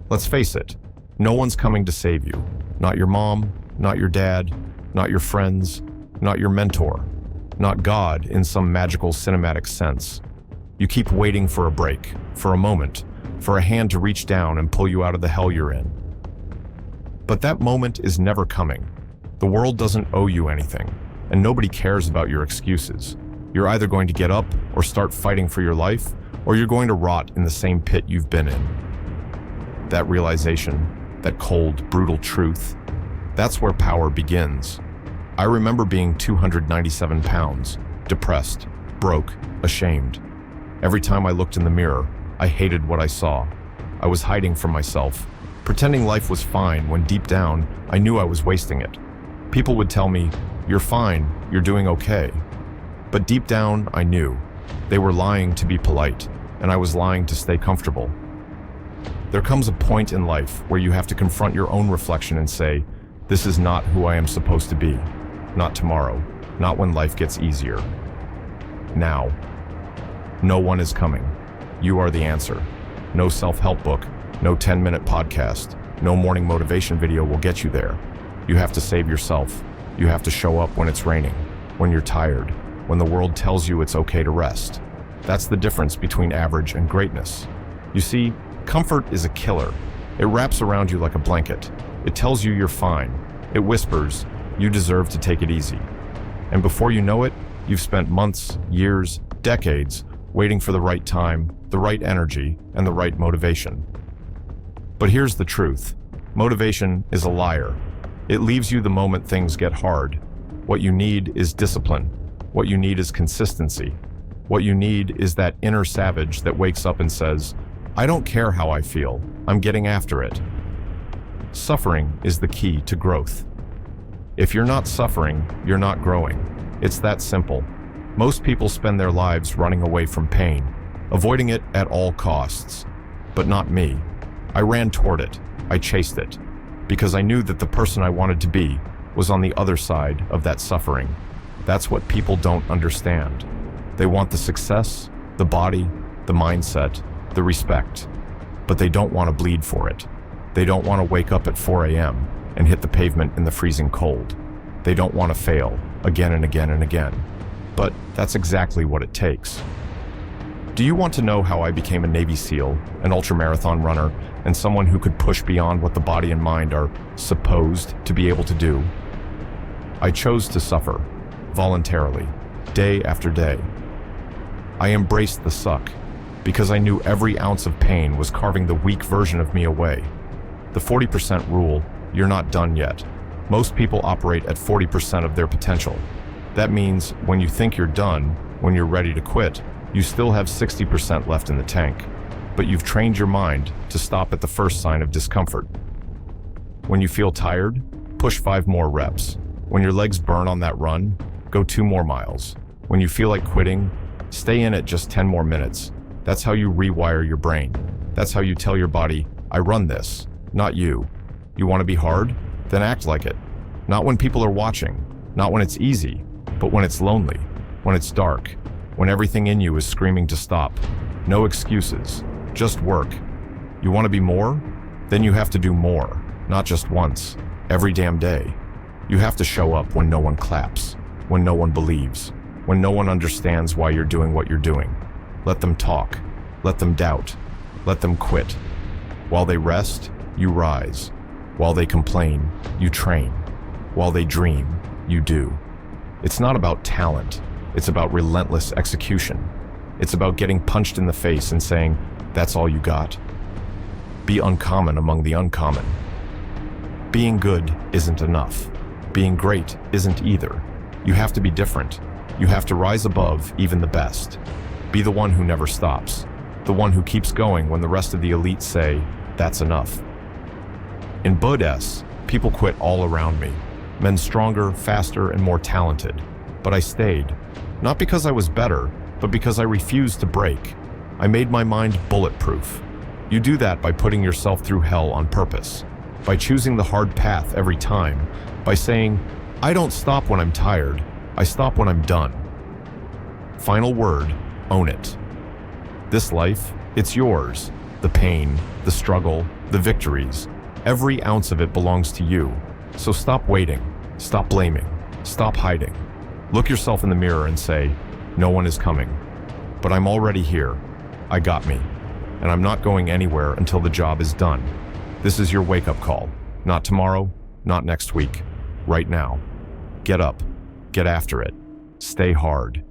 Let's face it, no one's coming to save you. Not your mom, not your dad, not your friends, not your mentor, not God in some magical cinematic sense. You keep waiting for a break, for a moment, for a hand to reach down and pull you out of the hell you're in. But that moment is never coming. The world doesn't owe you anything, and nobody cares about your excuses. You're either going to get up or start fighting for your life, or you're going to rot in the same pit you've been in. That realization, that cold, brutal truth, that's where power begins. I remember being 297 pounds, depressed, broke, ashamed. Every time I looked in the mirror, I hated what I saw. I was hiding from myself, pretending life was fine when deep down, I knew I was wasting it. People would tell me, "You're fine, you're doing okay." But deep down, I knew. They were lying to be polite, and I was lying to stay comfortable. There comes a point in life where you have to confront your own reflection and say, this is not who I am supposed to be. Not tomorrow, not when life gets easier. Now. No one is coming. You are the answer. No self-help book, no 10-minute podcast, no morning motivation video will get you there. You have to save yourself. You have to show up when it's raining, when you're tired, when the world tells you it's okay to rest. That's the difference between average and greatness. You see, comfort is a killer. It wraps around you like a blanket. It tells you you're fine. It whispers, you deserve to take it easy. And before you know it, you've spent months, years, decades waiting for the right time, the right energy, and the right motivation. But here's the truth. Motivation is a liar. It leaves you the moment things get hard. What you need is discipline. What you need is consistency. What you need is that inner savage that wakes up and says, I don't care how I feel, I'm getting after it. Suffering is the key to growth. If you're not suffering, you're not growing. It's that simple. Most people spend their lives running away from pain, avoiding it at all costs. But not me. I ran toward it. I chased it. Because I knew that the person I wanted to be was on the other side of that suffering. That's what people don't understand. They want the success, the body, the mindset, the respect. But they don't want to bleed for it. They don't want to wake up at 4 a.m. and hit the pavement in the freezing cold. They don't want to fail again and again and again. But that's exactly what it takes. Do you want to know how I became a Navy SEAL, an ultramarathon runner, and someone who could push beyond what the body and mind are supposed to be able to do? I chose to suffer, voluntarily, day after day. I embraced the suck, because I knew every ounce of pain was carving the weak version of me away. The 40% rule, you're not done yet. Most people operate at 40% of their potential. That means when you think you're done, when you're ready to quit, you still have 60% left in the tank. But you've trained your mind to stop at the first sign of discomfort. When you feel tired, push 5 more reps. When your legs burn on that run, go 2 more miles. When you feel like quitting, stay in it just 10 more minutes. That's how you rewire your brain. That's how you tell your body, I run this, not you. You want to be hard? Then act like it. Not when people are watching, not when it's easy, but when it's lonely, when it's dark, when everything in you is screaming to stop. No excuses, just work. You want to be more? Then you have to do more, not just once, every damn day. You have to show up when no one claps, when no one believes, when no one understands why you're doing what you're doing. Let them talk, let them doubt, let them quit. While they rest, you rise. While they complain, you train. While they dream, you do. It's not about talent. It's about relentless execution. It's about getting punched in the face and saying, that's all you got. Be uncommon among the uncommon. Being good isn't enough. Being great isn't either. You have to be different. You have to rise above even the best. Be the one who never stops. The one who keeps going when the rest of the elite say, that's enough. In Buddhist, people quit all around me. Men stronger, faster, and more talented. But I stayed. Not because I was better, but because I refused to break. I made my mind bulletproof. You do that by putting yourself through hell on purpose. By choosing the hard path every time. By saying, I don't stop when I'm tired. I stop when I'm done. Final word, own it. This life, it's yours. The pain, the struggle, the victories. Every ounce of it belongs to you. So stop waiting, stop blaming, stop hiding. Look yourself in the mirror and say, no one is coming. But I'm already here. I got me. And I'm not going anywhere until the job is done. This is your wake-up call. Not tomorrow, not next week. Right now. Get up. Get after it. Stay hard.